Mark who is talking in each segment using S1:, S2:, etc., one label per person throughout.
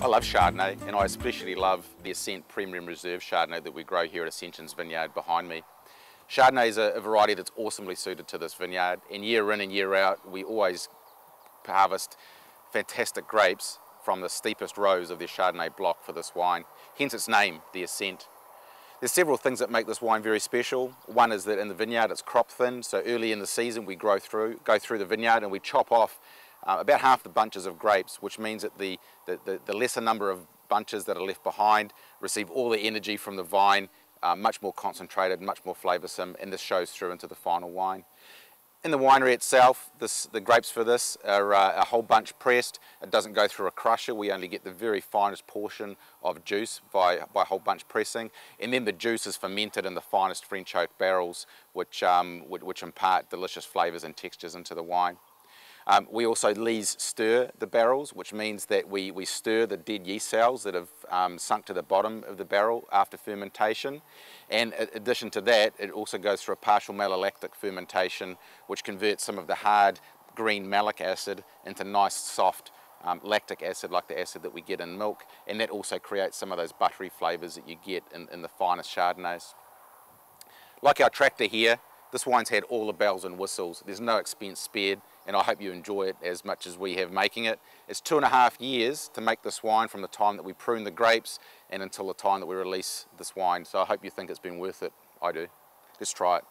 S1: I love Chardonnay, and I especially love the Ascent Premium Reserve Chardonnay that we grow here at Ascension's vineyard behind me. Chardonnay is a variety that's awesomely suited to this vineyard, and year in and year out we always harvest fantastic grapes from the steepest rows of the Chardonnay block for this wine, hence its name, the Ascent. There's several things that make this wine very special. One is that in the vineyard it's crop thin, so early in the season we go through the vineyard and we chop off about half the bunches of grapes, which means that the lesser number of bunches that are left behind receive all the energy from the vine, much more concentrated, much more flavoursome, and this shows through into the final wine. In the winery itself, the grapes for this are a whole bunch pressed. It doesn't go through a crusher. We only get the very finest portion of juice by whole bunch pressing, and then the juice is fermented in the finest French oak barrels, which impart delicious flavours and textures into the wine. We also lees stir the barrels, which means that we stir the dead yeast cells that have sunk to the bottom of the barrel after fermentation. And in addition to that, it also goes through a partial malolactic fermentation, which converts some of the hard green malic acid into nice soft lactic acid, like the acid that we get in milk, and that also creates some of those buttery flavours that you get in the finest Chardonnays. Like our tractor here, this wine's had all the bells and whistles. There's no expense spared, and I hope you enjoy it as much as we have making it. It's 2.5 years to make this wine from the time that we prune the grapes and until the time that we release this wine. So I hope you think it's been worth it. I do. Let's try it.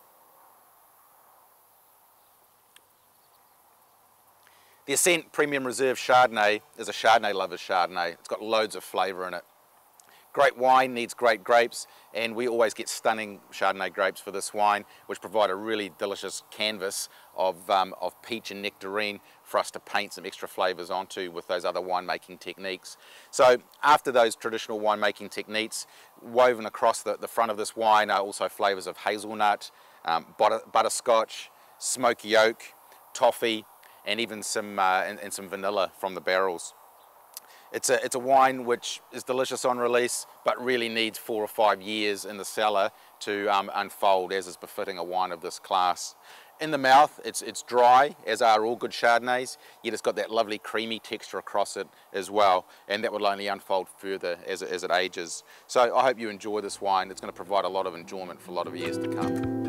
S1: The Ascent Premium Reserve Chardonnay is a Chardonnay lover's Chardonnay. It's got loads of flavour in it. Great wine needs great grapes, and we always get stunning Chardonnay grapes for this wine, which provide a really delicious canvas of peach and nectarine for us to paint some extra flavours onto with those other winemaking techniques. So after those traditional winemaking techniques, woven across the front of this wine are also flavours of hazelnut, butterscotch, smoky oak, toffee, and even some vanilla from the barrels. It's a wine which is delicious on release, but really needs 4 or 5 years in the cellar to unfold, as is befitting a wine of this class. In the mouth, it's dry, as are all good Chardonnays, yet it's got that lovely creamy texture across it as well, and that will only unfold further as it ages. So I hope you enjoy this wine. It's going to provide a lot of enjoyment for a lot of years to come.